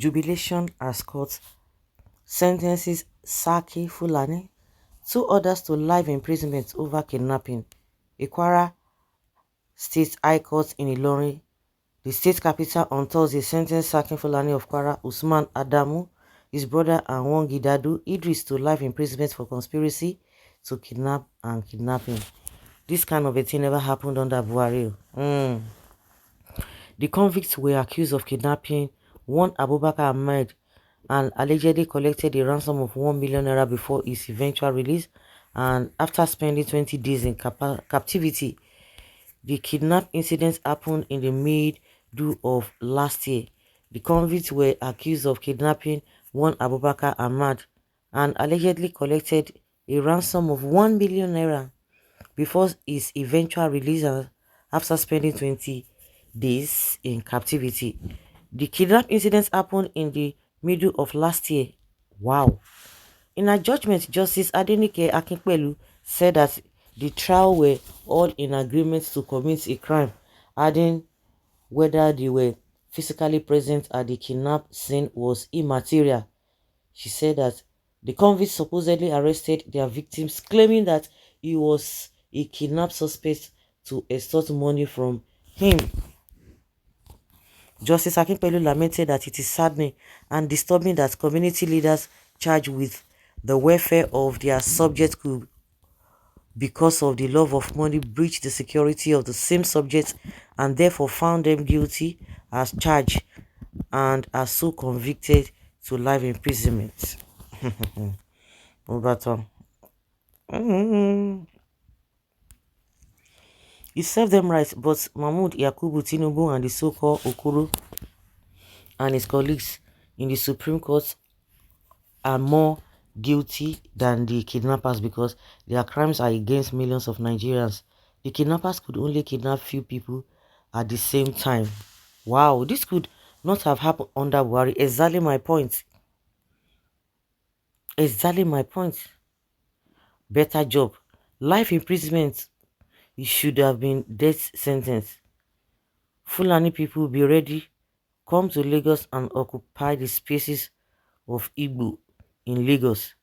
Jubilation as court sentences Sarki Fulani, 2 others to life imprisonment over kidnapping. A Kwara State High Court in Ilorin, the state capital, on Thursday sentenced Sarki Fulani of Kwara, Usman Adamu, his brother, and one Gidadu Idris to life imprisonment for conspiracy to kidnap and kidnapping. This kind of a thing never happened under Buhari. The convicts were accused of kidnapping one Abubakar Ahmed and allegedly collected a ransom of 1 million naira before his eventual release, and after spending 20 days in captivity. The kidnap incident happened in the middle of last year. The convicts were accused of kidnapping one Abubakar Ahmad and allegedly collected a ransom of 1 million naira before his eventual release after spending 20 days in captivity. The kidnap incident happened in the middle of last year. Wow. In her judgment, Justice Adenike Akinpelu said that the trial were all in agreement to commit a crime, adding whether they were physically present at the kidnap scene was immaterial. She said that the convicts supposedly arrested their victims, claiming that he was a kidnap suspect to extort money from him. Justice Akinpelu lamented that it is saddening and disturbing that community leaders charged with the welfare of their subjects could, because of the love of money, breach the security of the same subjects and therefore found them guilty as charged and are so convicted to life imprisonment. He served them right, but Mahmoud Yakubu Tinubu and the so-called Okuru and his colleagues in the Supreme Court are more guilty than the kidnappers because their crimes are against millions of Nigerians. The kidnappers could only kidnap few people at the same time. Wow, this could not have happened under Buhari. Exactly my point. Exactly my point. Better job. Life imprisonment. It should have been death sentence. Fulani people, be ready. Come to Lagos and occupy the spaces of Igbo in Lagos.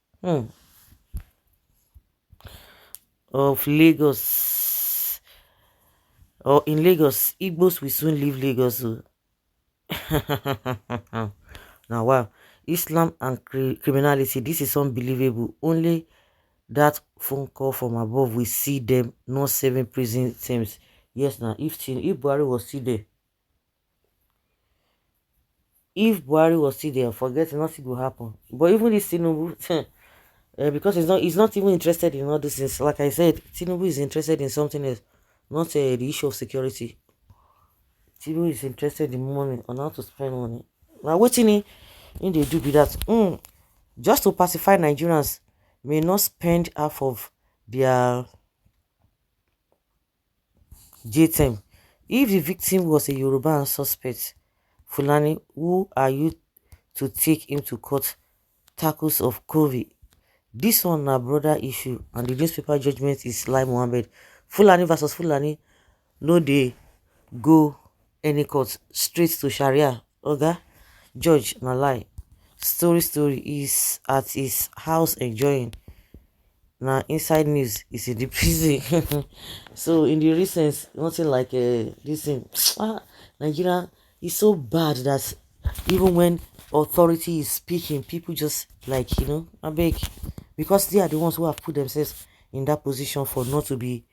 Of Lagos. Or in Lagos, Igbos will soon leave Lagos. Now, wow. Islam and criminality, this is unbelievable. Only that phone call from above, we see them not serving prison terms. Yes, now, if Buhari was still there, forget nothing will happen. But even this Tinubu, because he's not even interested in all these things. Like I said, Tinubu is interested in something else, not the issue of security. Tinubu is interested in money, on how to spend money. Now, what in they do be that? Just to pacify Nigerians may not spend half of their JTM. If the victim was a Yoruba suspect, Fulani, who are you to take him to court? Tackles of COVID. This one a broader issue, and the newspaper judgment is Lai Mohammed. Fulani versus Fulani, no they go any court, straight to Sharia. Oga, Judge Nalai. Story is at his house enjoying. Now inside news is in the prison. So in the recent, nothing like this thing. Nigeria is so bad that even when authority is speaking, people just like, I beg, because they are the ones who have put themselves in that position for not to be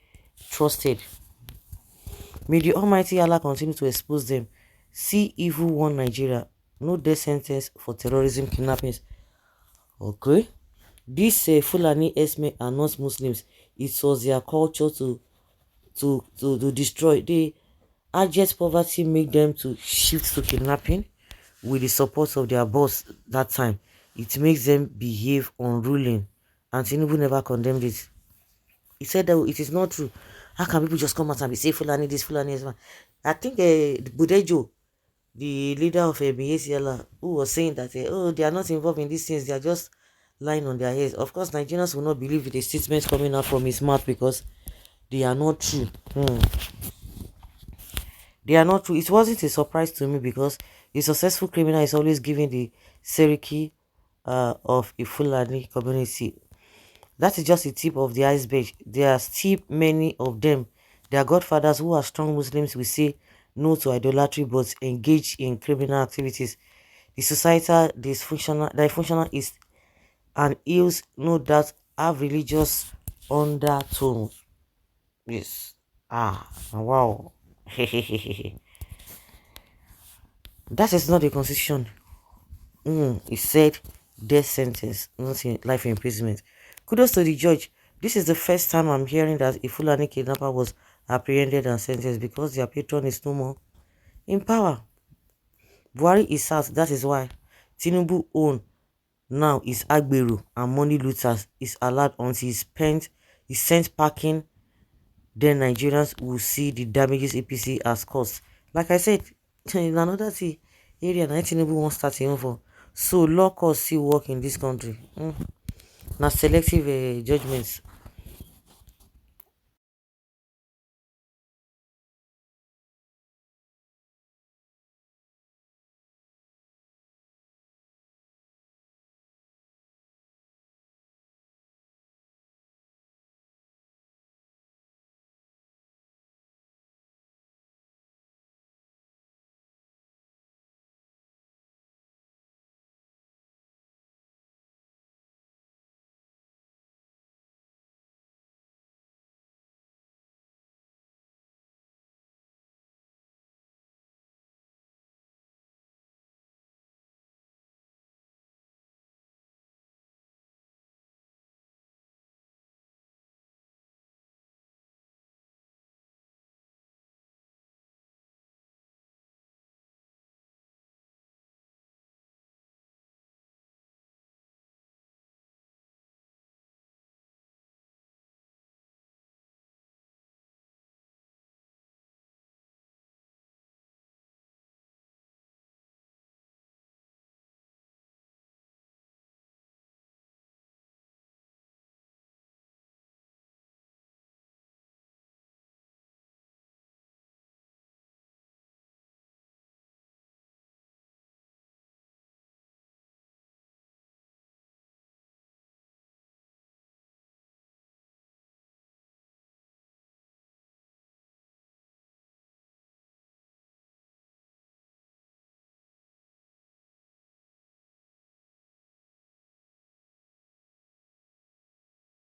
trusted. May the Almighty Allah continue to expose them. See evil one Nigeria. No death sentence for terrorism, kidnappings. Okay. These Fulani Esme are not Muslims. It was their culture to destroy. The abject poverty make them to shift to kidnapping with the support of their boss that time. It makes them behave unruly. And Tinubu never condemned it. He said that it is not true. How can people just come out and be say Fulani this, Fulani is man? I think Budejo, the leader of BACLA, who was saying that they are not involved in these things, they are just lying on their heads. Of course, Nigerians will not believe with the statements coming out from his mouth because they are not true. They are not true. It wasn't a surprise to me because A successful criminal is always given the Sarki of a Fulani community. That is just the tip of the iceberg. There are still many of them. Their godfathers, who are strong Muslims, will say no to idolatry but engage in criminal activities. The societal dysfunctional is and ills, no doubt, have religious undertones. Yes. Wow. That is not the constitution. It said death sentence, not life imprisonment. Kudos to the judge. This is the first time I'm hearing that a Fulani kidnapper was apprehended and sentenced because their patron is no more in power. Buhari is out, that is why. Tinubu own now is Agberu, and money looters is allowed until he sent packing. Then Nigerians will see the damages APC has caused. Like I said, in another area, Tinubu won't start even for. So law courts still work in this country. Now selective judgments